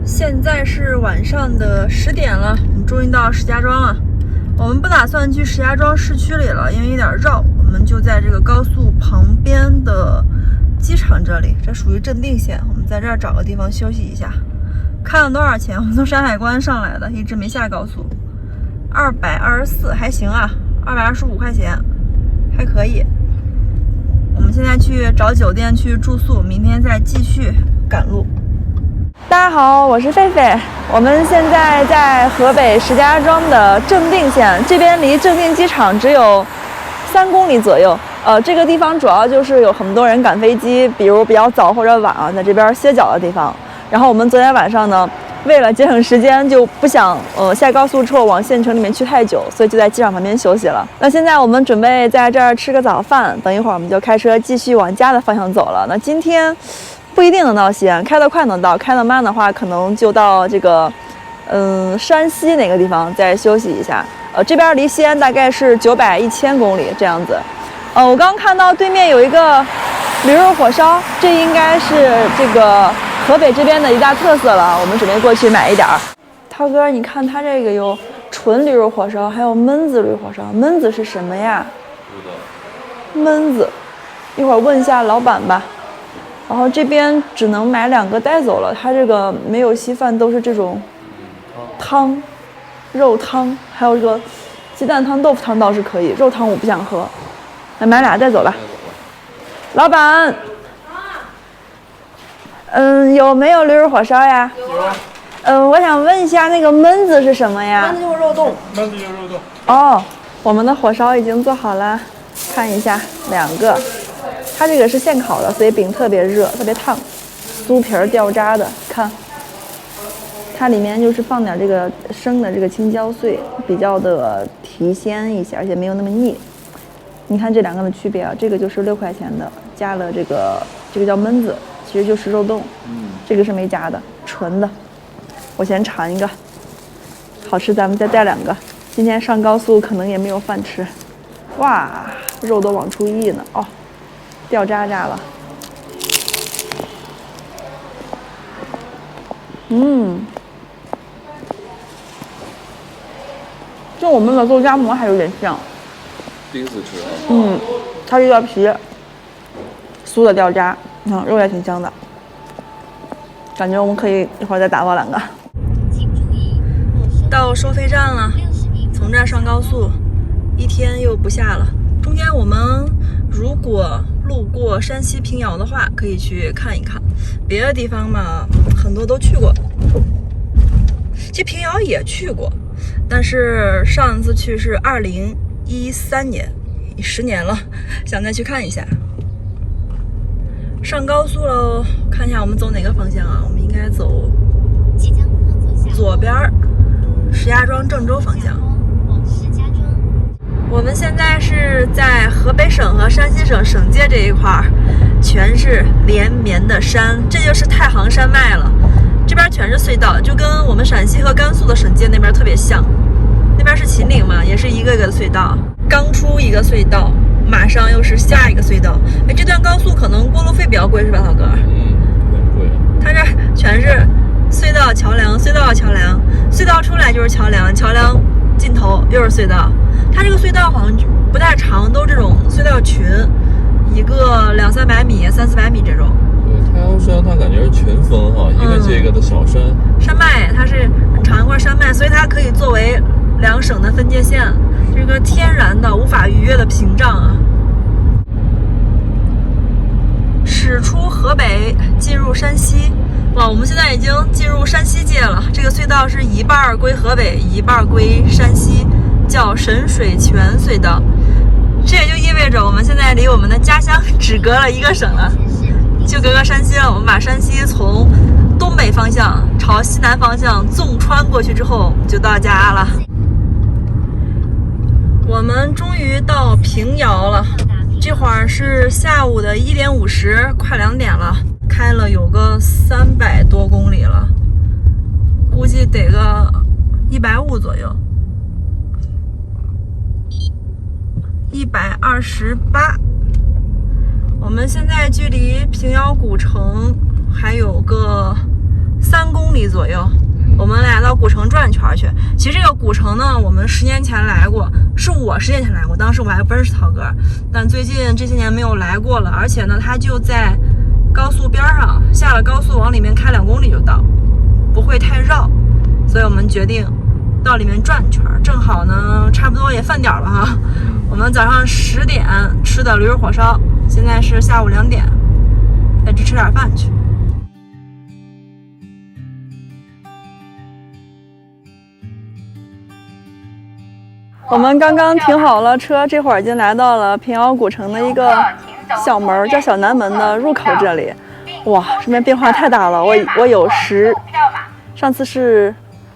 现在是晚上的10点了，我们终于到石家庄了。我们不打算去石家庄市区里了，因为有点绕，我们就在这个高速旁边的机场这里，这属于镇定线，我们在这儿找个地方休息一下。看了多少钱？我们从山海关上来的，一直没下高速。224还行啊，225块钱，还可以。我们现在去找酒店去住宿，明天再继续赶路。大家好，我是狒狒。我们现在在河北石家庄的正定县，这边离正定机场只有3公里左右。这个地方主要就是有很多人赶飞机，比如比较早或者晚啊，在这边歇脚的地方。然后我们昨天晚上呢，为了节省时间，就不想下高速之后往县城里面去太久，所以就在机场旁边休息了。那现在我们准备在这儿吃个早饭，等一会儿我们就开车继续往家的方向走了。那今天不一定能到西安，开得快能到，开得慢的话可能就到这个山西哪个地方再休息一下。这边离西安大概是900、1000公里这样子。我刚看到对面有一个驴肉火烧，这应该是这个河北这边的一大特色了，我们准备过去买一点儿。涛哥，你看它这个有纯驴肉火烧，还有焖子驴火烧。焖子是什么呀？焖子，一会儿问一下老板吧。然后这边只能买2个带走了，它这个没有稀饭，都是这种汤，肉汤，还有这个鸡蛋汤、豆腐汤倒是可以，肉汤我不想喝。来买2带走吧。老板，有没有驴肉火烧呀？有。我想问一下，那个焖子是什么呀？焖子就是肉冻。焖子就是肉冻。哦，我们的火烧已经做好了，看一下，2个。它这个是现烤的，所以饼特别热，特别烫，酥皮儿掉渣的。看，它里面就是放点这个生的这个青椒碎，比较的提鲜一些，而且没有那么腻。你看这2个的区别啊，这个就是6块钱的，加了这个叫焖子，其实就是肉冻，这个是没加的，纯的。我先尝一个，好吃咱们再带2个。今天上高速可能也没有饭吃。哇，肉都往出溢呢，哦，掉渣渣了。就我们的肉夹馍还有点像。第一次吃啊。它这个皮酥的掉渣，肉也挺香的，感觉我们可以一会儿再打包2个。到收费站了，从这儿上高速，1天又不下了。中间我们如果路过山西平遥的话，可以去看一看。别的地方嘛，很多都去过。其实平遥也去过，但是上一次去是2013年，10年了，想再去看一下。上高速喽，看一下我们走哪个方向啊？我们应该走左边，石家庄郑州方向。我们现在是在河北省和山西省省界这一块，全是连绵的山，这就是太行山脉了。这边全是隧道，就跟我们陕西和甘肃的省界那边特别像。那边是秦岭嘛，也是一个个的隧道。刚出一个隧道，马上又是下一个隧道。哎，这段高速可能过路费比较贵是吧，涛哥？很贵。它这全是隧道、桥梁、隧道、桥梁，隧道出来就是桥梁，桥梁尽头又是隧道。它这个隧道好像不太长，都这种隧道群，一个200-300米、300-400米这种。对，太阳山它感觉是群峰哈，一个接一个的小山。山脉它是很长一块山脉，所以它可以作为两省的分界线，这个天然的无法逾越的屏障啊。驶出河北，进入山西。哇，我们现在已经进入山西界了。这个隧道是一半归河北，一半归山西，叫神水泉隧道。这也就意味着我们现在离我们的家乡只隔了一个省了，就隔个山西了。我们把山西从东北方向朝西南方向纵穿过去之后，就到家了。我们终于到平遥了，这会儿是下午的1点50，快2点了，开了有个300多公里了，估计得个150左右，128。我们现在距离平遥古城还有个3公里左右。我们来到古城转一圈去。其实这个古城呢，我们10年前来过，是我10年前来过，当时我还不认识涛哥。但最近这些年没有来过了，而且呢，它就在高速边上，下了高速往里面开2公里就到，不会太绕，所以我们决定到里面转一圈。正好呢，差不多也饭点了哈。我们早上10点吃的驴肉火烧，现在是下午2点，再去吃点饭去。我们刚刚停好了车，这会儿已经来到了平遥古城的一个小门，叫小南门的入口这里。哇，这边变化太大了，我有上次是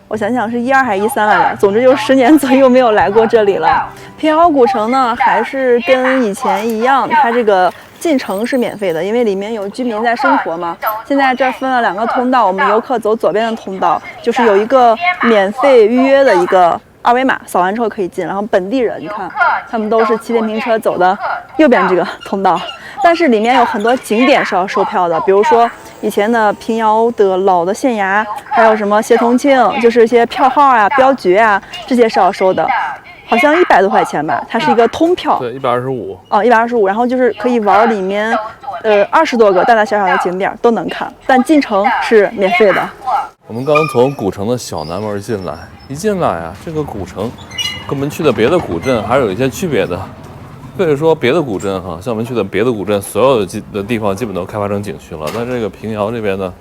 我想想是12还是13来着，总之就10年左右没有来过这里了。平遥古城呢，还是跟以前一样，它这个进城是免费的，因为里面有居民在生活嘛。现在这儿分了2个通道，我们游客走左边的通道，就是有一个免费预约的一个二维码，扫完之后可以进。然后本地人，你看他们都是骑电瓶车走的右边这个通道。但是里面有很多景点是要售票的，比如说以前的平遥的老的县衙，还有什么协同庆，就是一些票号啊、镖局啊，这些是要收的，好像100多块钱吧，它是一个通票。对，125。哦，125，然后就是可以玩里面20多个大大小小的景点都能看，但进城是免费的。我们刚从古城的小南门进来，一进来啊，这个古城跟我们去的别的古镇还是有一些区别的。所以说别的古镇哈，像我们去的别的古镇，所有的地方基本都开发成景区了。但这个平遥这边呢，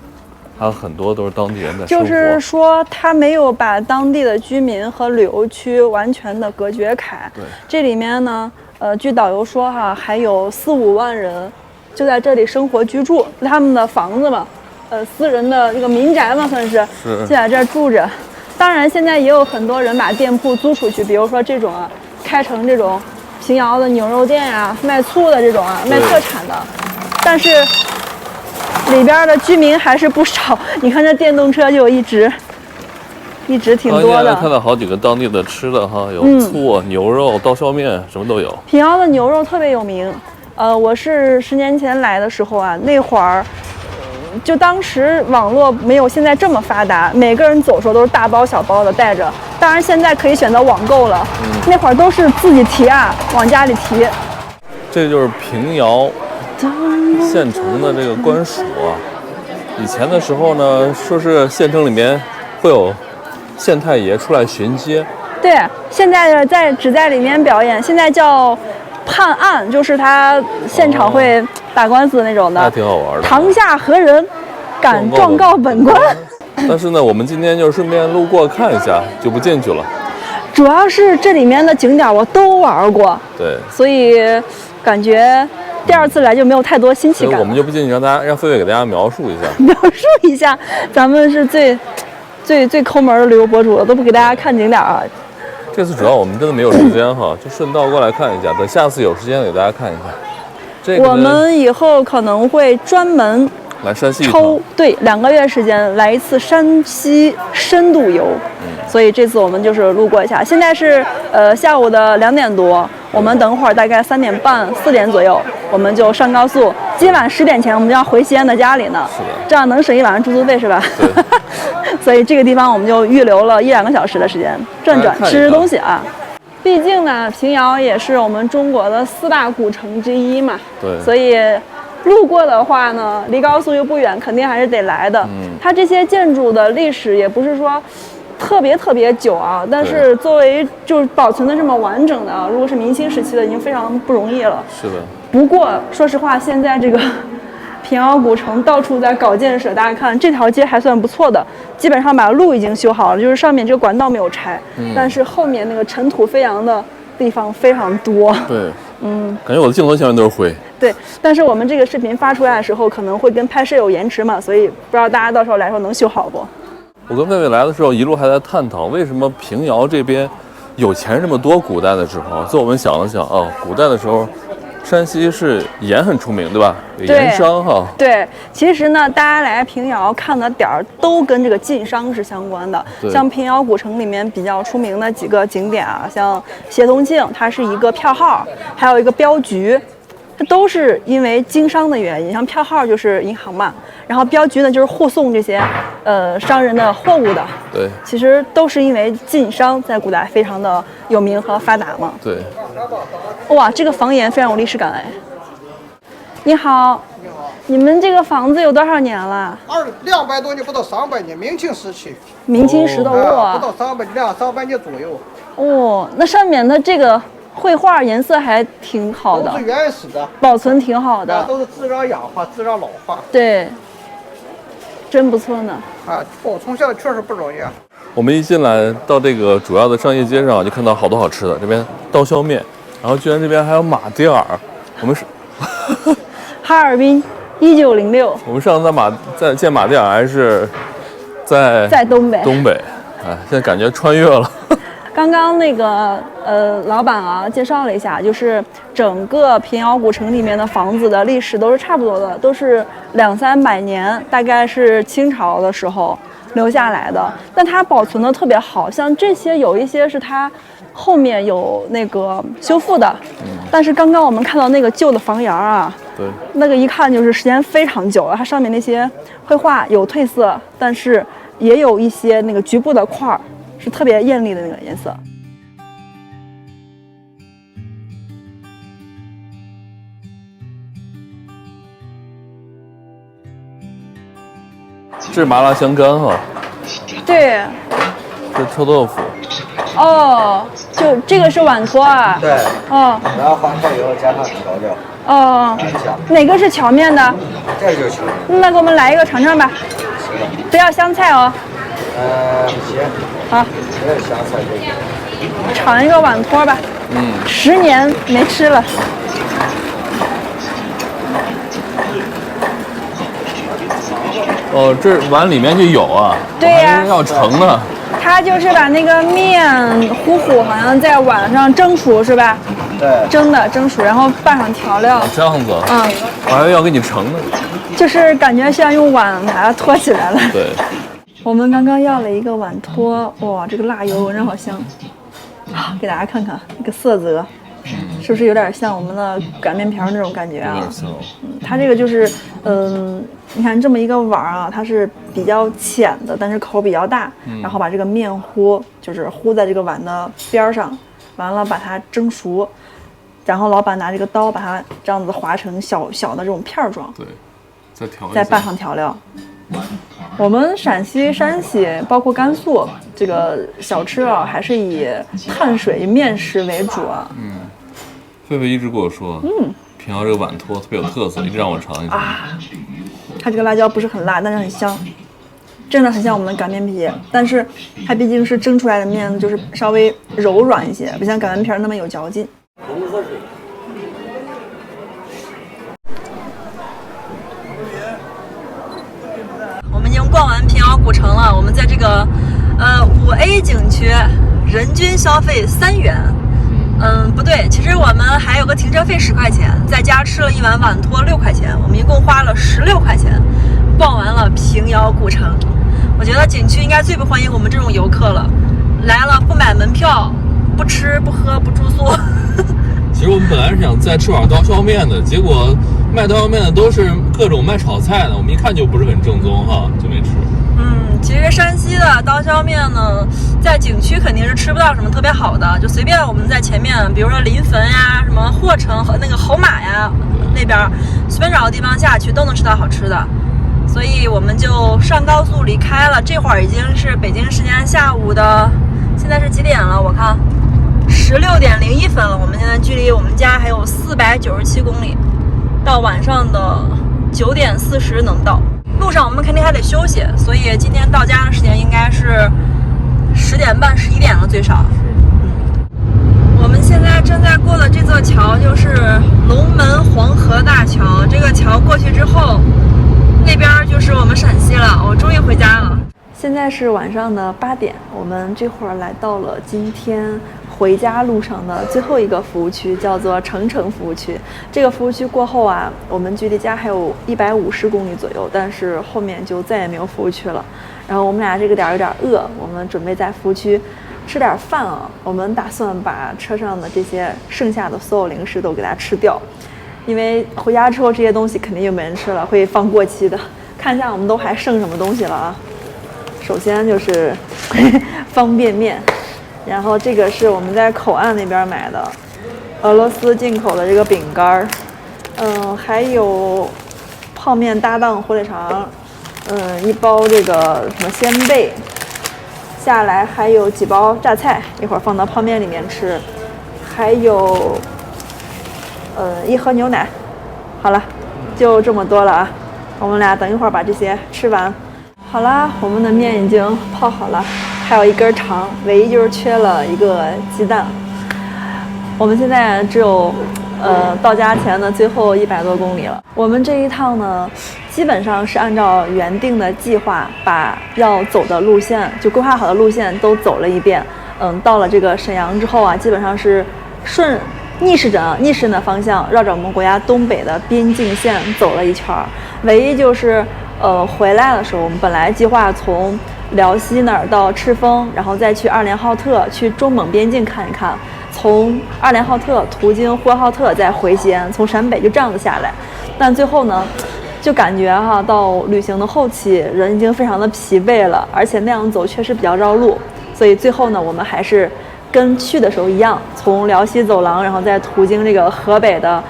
还有很多都是当地人在生活。就是说，他没有把当地的居民和旅游区完全的隔绝开。对，这里面呢，据导游说哈，还有4-5万人就在这里生活居住，他们的房子嘛，私人的这个民宅嘛，算是就在这儿住着。当然，现在也有很多人把店铺租出去，比如说这种啊，开成这种平遥的牛肉店呀、卖醋的这种啊，卖特产的。但是里边的居民还是不少，你看这电动车就有一直挺多的。看到好几个当地的吃的哈，有醋、牛肉、刀削面，什么都有。平遥的牛肉特别有名。我是10年前来的时候啊，那会儿就当时网络没有现在这么发达，每个人走的时候都是大包小包的带着。当然现在可以选择网购了，那会儿都是自己提啊，往家里提。这就是平遥县城的这个官署啊。以前的时候呢，说是县城里面会有县太爷出来巡街。对，现在只在里面表演，现在叫判案，就是他现场会打官司那种的。还挺好玩的。堂下何人敢状告本官？但是呢，我们今天就顺便路过看一下，就不进去了。主要是这里面的景点我都玩过，对，所以感觉第2次来就没有太多新奇感。我们就不进去，让狒狒给大家描述一下。描述一下，咱们是最抠门的旅游博主了，都不给大家看景点啊。这次主要我们真的没有时间哈，就顺道过来看一下，等下次有时间给大家看一下。这个、我们以后可能会专门来山西一趟，对2个月时间来一次山西深度游。所以这次我们就是路过一下。现在是下午的2点多，我们等会儿大概3点半4点左右，我们就上高速。今晚10点前我们就要回西安的家里呢，是的，这样能省一晚上住宿费是吧？对。所以这个地方我们就预留了1-2个小时的时间转转吃吃东西啊。毕竟呢，平遥也是我们中国的4大古城之一嘛，对，所以路过的话呢，离高速又不远，肯定还是得来的。它这些建筑的历史也不是说特别久啊，但是作为就是保存的这么完整的，如果是明清时期的，已经非常不容易了。是的。不过说实话，现在这个平遥古城到处在搞建设，大家看这条街还算不错的，基本上把路已经修好了，就是上面这个管道没有拆，但是后面那个尘土飞扬的地方非常多。对，感觉我的镜头前面都是灰。对，但是我们这个视频发出来的时候，可能会跟拍摄有延迟嘛，所以不知道大家到时候来说能修好不？我跟魏魏来的时候，一路还在探讨为什么平遥这边有钱人这么多。古代的时候，所以我们想了想，古代的时候，山西是盐很出名，对吧？有盐商哈。对，其实呢，大家来平遥看的点儿都跟这个晋商是相关的。像平遥古城里面比较出名的几个景点啊，像协同镜，它是一个票号，还有一个镖局。这都是因为经商的原因，像票号就是银行嘛，然后镖局呢就是护送这些商人的货物的。对，其实都是因为晋商在古代非常的有名和发达嘛。对。哇，这个房檐非常有历史感哎。你好。你好。你们这个房子有多少年了？200多年，不到300年，明清时期。明清时的哇。不到300年左右。哦，那上面的这个绘画颜色还挺好的，都是原始的，保存挺好的，都是自然氧化、自然老化。对，真不错呢。保存下来确实不容易啊。我们一进来到这个主要的商业街上，就看到好多好吃的。这边刀削面，然后居然这边还有马甸儿。我们是哈尔滨1906。我们上次在见马甸儿还是在东北。现在感觉穿越了。刚刚那个老板啊介绍了一下，就是整个平遥古城里面的房子的历史都是差不多的，都是200-300年，大概是清朝的时候留下来的。但它保存的特别好，像这些有一些是它后面有那个修复的，但是刚刚我们看到那个旧的房檐啊，对，那个一看就是时间非常久了，它上面那些绘画有褪色，但是也有一些那个局部的块儿。是特别艳丽的那个颜色。这是麻辣香干哈？对。这臭豆腐。哦，就这个是碗托啊。对。哦。然后放以后加上调料。哦。哪个是荞面的？这就是荞面。那给我们来一个尝尝吧。不要香菜哦。行。好。没有香菜这个。尝一个碗托吧。10年没吃了。哦，这碗里面就有啊。对呀。要盛呢。它就是把那个面糊好像在碗上蒸熟是吧？对。蒸熟，然后拌上调料。这样子。我还要给你盛呢。就是感觉像用碗把它托起来了。对。我们刚刚要了一个碗托，哇，这个辣油闻着好香啊！给大家看看这个色泽，是不是有点像我们的擀面皮那种感觉啊？有点像。它这个就是，你看这么一个碗啊，它是比较浅的，但是口比较大，然后把这个面糊就是糊在这个碗的边上，完了把它蒸熟，然后老板拿这个刀把它这样子划成小的这种片状，对，再拌上调料。我们陕西、山西，包括甘肃，这个小吃啊，还是以碳水面食为主啊。狒狒一直跟我说，平遥这个碗托特别有特色，一直让我尝一尝。它这个辣椒不是很辣，但是很香，真的很像我们的擀面皮，但是它毕竟是蒸出来的面，就是稍微柔软一些，不像擀面皮那么有嚼劲。逛完平遥古城了，我们在这个5A 景区，人均消费3元。不对，其实我们还有个停车费10块钱，在家吃了一碗碗托6块钱，我们一共花了16块钱。逛完了平遥古城。我觉得景区应该最不欢迎我们这种游客了，来了不买门票，不吃不喝不住宿。其实我们本来是想再吃碗刀削面的，结果卖刀削面的都是各种卖炒菜的，我们一看就不是很正宗哈，就没吃。其实山西的刀削面呢，在景区肯定是吃不到什么特别好的，就随便我们在前面，比如说临汾呀、什么霍城和那个侯马呀那边，随便找个地方下去都能吃到好吃的。所以我们就上高速离开了。这会儿已经是北京时间下午的，现在是几点了？我看16:01了。我们现在距离我们家还有497公里，到晚上的9点40能到。路上我们肯定还得休息，所以今天到家的时间应该是10点半、11点了最少。我们现在正在过的这座桥就是龙门黄河大桥。这个桥过去之后，那边就是我们陕西了。我终于回家了。现在是晚上的8点，我们这会儿来到了今天回家路上的最后一个服务区，叫做澄城服务区。这个服务区过后啊，我们距离家还有150公里左右，但是后面就再也没有服务区了。然后我们俩这个点有点饿，我们准备在服务区吃点饭啊。我们打算把车上的这些剩下的所有零食都给它吃掉，因为回家之后这些东西肯定就没人吃了，会放过期的。看一下我们都还剩什么东西了啊。首先就是方便面，然后这个是我们在口岸那边买的俄罗斯进口的这个饼干，还有泡面搭档火腿肠，一包这个什么鲜贝，下来还有几包榨菜，一会儿放到泡面里面吃，还有一盒牛奶。好了，就这么多了啊。我们俩等一会儿把这些吃完。好啦，我们的面已经泡好了，还有一根肠，唯一就是缺了一个鸡蛋。我们现在只有到家前的最后100多公里了。我们这一趟呢，基本上是按照原定的计划，把要走的路线就规划好的路线都走了一遍。到了这个沈阳之后啊，基本上是逆时针的方向，绕着我们国家东北的边境线走了一圈。唯一就是回来的时候，我们本来计划从辽西那儿到赤峰，然后再去2连浩特，去中蒙边境看一看，从2连浩特途经呼和浩特再回西安，从陕北就这样子下来。但最后呢，就感觉到旅行的后期人已经非常的疲惫了，而且那样走确实比较绕路，所以最后呢，我们还是跟去的时候一样，从辽西走廊，然后再途经这个河北的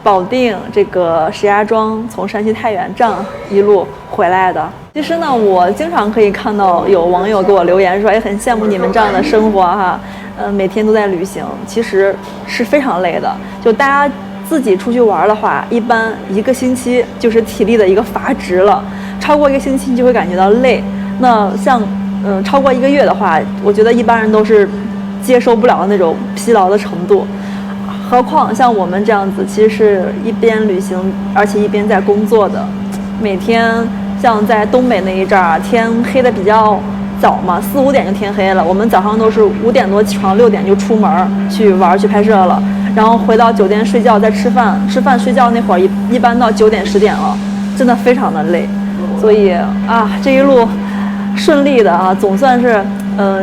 保定，这个石家庄，从山西太原这样一路回来的。其实呢，我经常可以看到有网友给我留言说，很羡慕你们这样的生活哈，每天都在旅行，其实是非常累的。就大家自己出去玩的话，一般1个星期就是体力的一个阀值了，超过1个星期就会感觉到累。那像超过1个月的话，我觉得一般人都是接受不了的那种疲劳的程度。何况像我们这样子，其实是一边旅行，而且一边在工作的。每天像在东北那一阵儿，天黑的比较早嘛，4、5点就天黑了。我们早上都是5点多起床，6点就出门去玩去拍摄了，然后回到酒店睡觉，再吃饭睡觉那会儿一般到9点10点了，真的非常的累。所以啊，这一路顺利的啊，总算是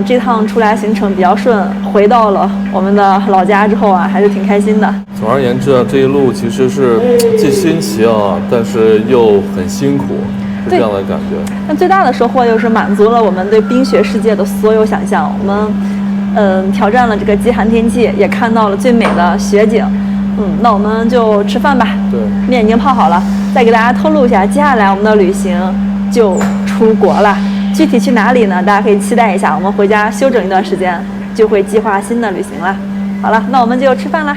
这趟出来行程比较顺，回到了我们的老家之后啊，还是挺开心的。总而言之啊，这一路其实是既新奇啊，但是又很辛苦，是这样的感觉。但最大的收获就是满足了我们对冰雪世界的所有想象。我们挑战了这个极寒天气，也看到了最美的雪景。那我们就吃饭吧。对，面已经泡好了。再给大家透露一下，接下来我们的旅行就出国了。具体去哪里呢？大家可以期待一下，我们回家休整一段时间，就会计划新的旅行了。好了，那我们就吃饭啦。